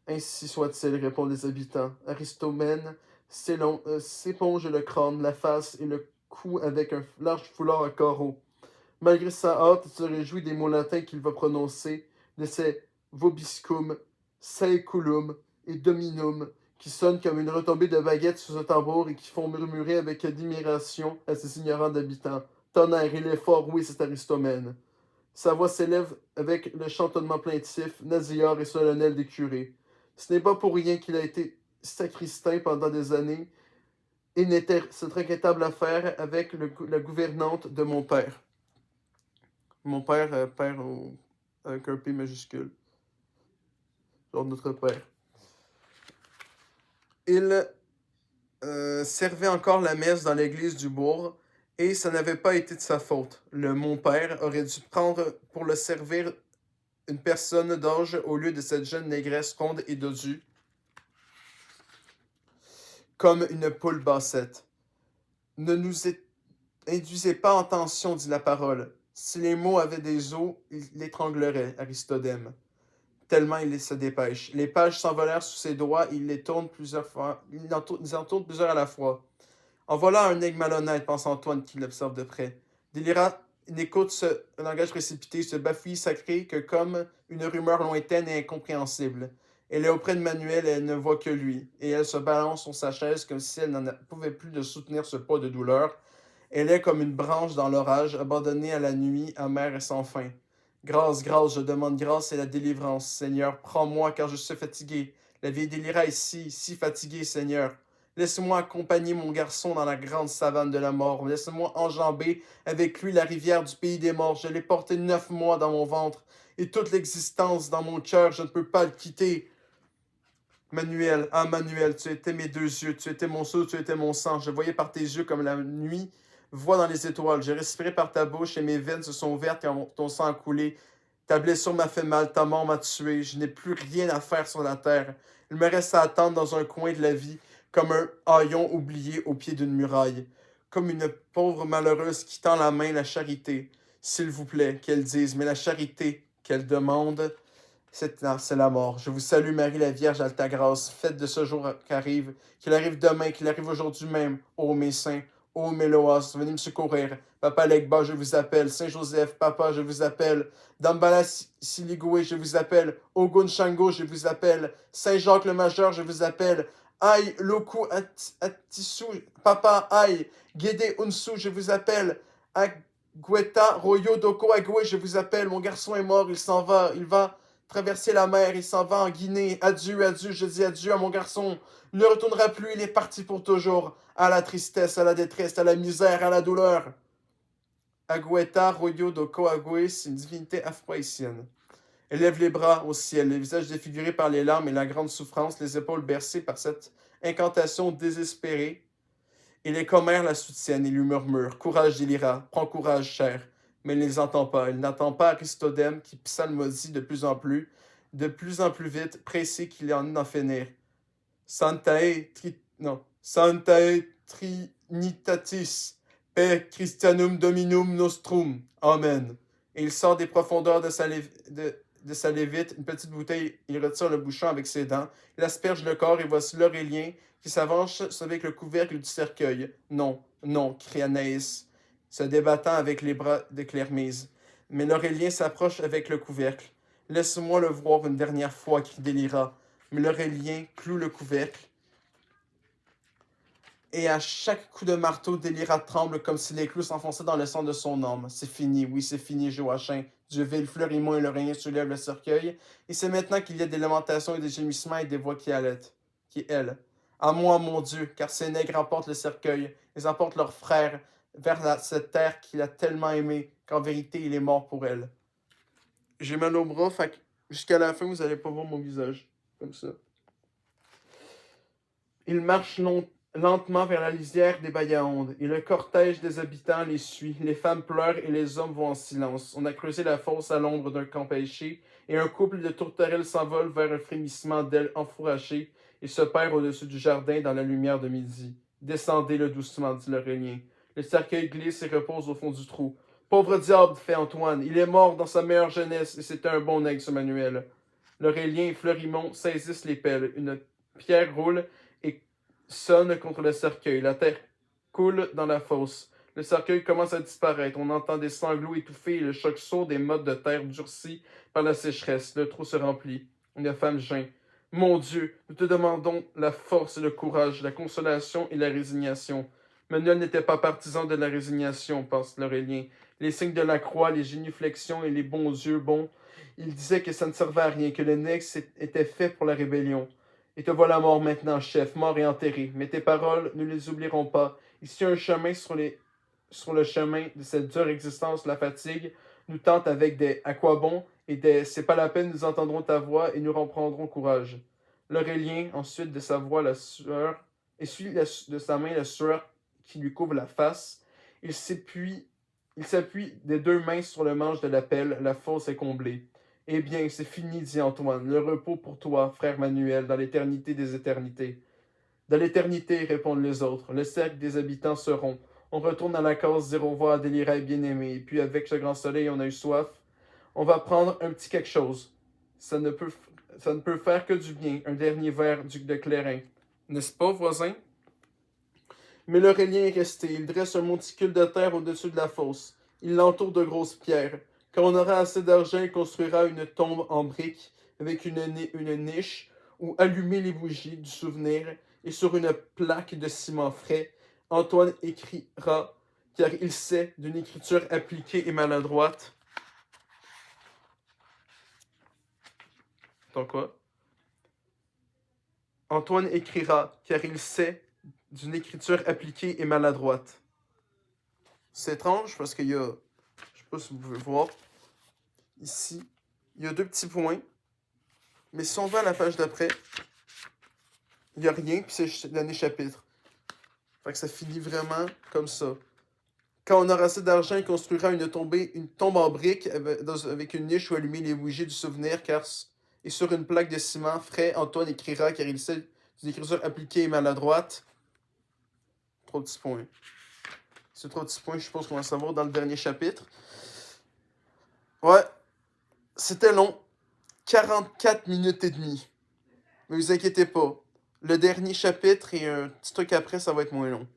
Ainsi soit-il, répondent les habitants. Aristomène s'éponge le crâne, la face et le cou avec un large foulard à carreaux. Malgré sa hâte, il se réjouit des mots latins qu'il va prononcer, de ses vobiscum, saeculum et dominum, qui sonnent comme une retombée de baguettes sous un tambour et qui font murmurer avec admiration à ses ignorants d'habitants. Tonnerre, il est fort, oui, c'est Aristomène. Sa voix s'élève avec le chantonnement plaintif, nasillard et solennel des curés. Ce n'est pas pour rien qu'il a été sacristain pendant des années et n'était cette regrettable affaire avec la gouvernante de mon père. Mon père, père avec un P majuscule. Genre notre père. Il servait encore la messe dans l'église du bourg, et ça n'avait pas été de sa faute. Mon père aurait dû prendre pour le servir une personne d'âge au lieu de cette jeune négresse ronde et dodue, comme une poule bassette. Ne nous induisez pas en tension, dit la parole. Si les mots avaient des os, il l'étranglerait, Aristodème. Tellement il se dépêche. Les pages s'envolèrent sous ses doigts, il les tourne plusieurs fois. Il en tourne plusieurs à la fois. En voilà un aigle malhonnête, pense Antoine qui l'observe de près. Délira n'écoute un langage précipité, ce bafouillis sacré que comme une rumeur lointaine et incompréhensible. Elle est auprès de Manuel et elle ne voit que lui. Et elle se balance sur sa chaise comme si elle n'en pouvait plus de soutenir ce poids de douleur. Elle est comme une branche dans l'orage, abandonnée à la nuit, amère et sans fin. Grâce, grâce, je demande grâce et la délivrance. Seigneur, prends-moi car je suis fatigué. La vieille Délira est si fatiguée, Seigneur. Laisse-moi accompagner mon garçon dans la grande savane de la mort. Laisse-moi enjamber avec lui la rivière du pays des morts. Je l'ai porté 9 mois dans mon ventre et toute l'existence dans mon cœur. Je ne peux pas le quitter. Manuel, ah Manuel, tu étais mes 2 yeux, tu étais mon souffle, tu étais mon sang. Je voyais par tes yeux comme la nuit voit dans les étoiles. J'ai respiré par ta bouche et mes veines se sont ouvertes quand ton sang a coulé. Ta blessure m'a fait mal, ta mort m'a tué. Je n'ai plus rien à faire sur la terre. Il me reste à attendre dans un coin de la vie, comme un haillon oublié au pied d'une muraille. Comme une pauvre malheureuse qui tend la main, la charité. S'il vous plaît, qu'elle dise, mais la charité qu'elle demande, c'est la mort. Je vous salue, Marie la Vierge, Alta Grâce, fête de ce jour qu'il arrive demain, qu'il arrive aujourd'hui même, ô mes saints, Ô Méloas, venez me secourir. Papa Legba, je vous appelle. Saint-Joseph, papa, je vous appelle. Dambala Siligoué, je vous appelle. Ogun Shango, je vous appelle. Saint-Jacques le Majeur, je vous appelle. Aïe, Loku Atisu, papa, aïe. Guédé Unsu, je vous appelle. Agweta Royo Doko Agwe, je vous appelle. Mon garçon est mort, il s'en va. Il va traverser la mer, il s'en va en Guinée. Adieu, adieu, je dis adieu à mon garçon. Il ne retournera plus, il est parti pour toujours. À la tristesse, à la détresse, à la misère, à la douleur. Agüeta Royo do Coague, c'est une divinité afro-haïtienne. Elle lève les bras au ciel, le visage défiguré par les larmes et la grande souffrance, les épaules bercées par cette incantation désespérée. Et les commères la soutiennent et lui murmurent: Courage, Délira, prends courage, cher. Mais il ne les entend pas. Il n'entend pas Aristodème qui psalmodie de plus en plus vite, pressé qu'il en est d'en finir. Sanctae Trinitatis, Per Christianum Dominum Nostrum. Amen. Et il sort des profondeurs de sa lévite une petite bouteille, il retire le bouchon avec ses dents, il asperge le corps et voici l'Aurélien qui s'avance avec le couvercle du cercueil. Non, non, crie Anaïs, se débattant avec les bras de Clermise. Mais l'Aurélien s'approche avec le couvercle. Laisse-moi le voir une dernière fois, crie Délira. Mais l'Aurélien cloue le couvercle. Et à chaque coup de marteau, Délira tremble comme si les clous s'enfonçaient dans le sang de son âme. C'est fini, oui, c'est fini, Joachim. Dieu Villefleurimont et l'Aurélien soulèvent le cercueil. Et c'est maintenant qu'il y a des lamentations et des gémissements et des voix qui allaitent. Qui hèlent. À moi, mon Dieu, car ces nègres emportent le cercueil. Ils emportent leur frère vers cette terre qu'il a tellement aimée, qu'en vérité, il est mort pour elle. J'ai mal au bras, fait que jusqu'à la fin, vous allez pas voir mon visage. Comme ça. Il marche lentement vers la lisière des Bayaondes, et le cortège des habitants les suit. Les femmes pleurent et les hommes vont en silence. On a creusé la fosse à l'ombre d'un camp pêché, et un couple de tourterelles s'envole vers un frémissement d'ailes enfourachées et se perd au-dessus du jardin dans la lumière de midi. Descendez-le doucement, dit l'Aurélien. Le cercueil glisse et repose au fond du trou. Pauvre diable, fait Antoine, il est mort dans sa meilleure jeunesse, et c'était un bon aigle, ce Manuel. L'Aurélien et Fleurimont saisissent les pelles. Une pierre roule et sonne contre le cercueil. La terre coule dans la fosse. Le cercueil commence à disparaître. On entend des sanglots étouffés et le choc sourd des mottes de terre durcies par la sécheresse. Le trou se remplit. Une femme geint. Mon Dieu, nous te demandons la force et le courage, la consolation et la résignation. Manuel n'était pas partisan de la résignation, pense l'Aurélien. Les signes de la croix, les génuflexions et les bons yeux bons, il disait que ça ne servait à rien, que le Nex était fait pour la rébellion. Et te voilà mort maintenant, chef, mort et enterré. Mais tes paroles, nous ne les oublierons pas. Ici un chemin sur le chemin de cette dure existence, la fatigue, nous tente avec des à quoi bon et des c'est pas la peine, nous entendrons ta voix et nous reprendrons courage. L'Aurélien, ensuite de sa voix la sueur, essuie de sa main la sueur qui lui couvre la face. Il s'appuie des deux mains sur le manche de la pelle, la fosse est comblée. Eh bien, c'est fini, dit Antoine. Le repos pour toi, frère Manuel, dans l'éternité des éternités. Dans l'éternité, répondent les autres. Le cercle des habitants se rompt. On retourne à la case dire au revoir à Délira et bien-aimé. Et puis, avec ce grand soleil, on a eu soif. On va prendre un petit quelque chose. Ça ne peut faire que du bien. Un dernier verre, duc de Clérin. N'est-ce pas, voisin? Mais l'Aurélien est resté. Il dresse un monticule de terre au-dessus de la fosse. Il l'entoure de grosses pierres. Quand on aura assez d'argent, il construira une tombe en briques avec une niche où allumer les bougies du souvenir et sur une plaque de ciment frais, Antoine écrira, car il sait d'une écriture appliquée et maladroite. Attends quoi? Antoine écrira, car il sait d'une écriture appliquée et maladroite. C'est étrange parce qu'il y a, je sais pas si vous pouvez voir, ici, il y a deux petits points. Mais si on va à la page d'après, il n'y a rien, puis c'est le dernier chapitre. Fait que ça finit vraiment comme ça. Quand on aura assez d'argent, il construira une tombe en briques avec une niche où allumer les bougies du souvenir, et sur une plaque de ciment frais, Antoine écrira, car il sait d'une écriture appliquée et maladroite. Trop de petits points. C'est trop de petits points, je suppose qu'on va savoir dans le dernier chapitre. Ouais, c'était long. 44 minutes et demie. Mais vous inquiétez pas. Le dernier chapitre et un petit truc après, ça va être moins long.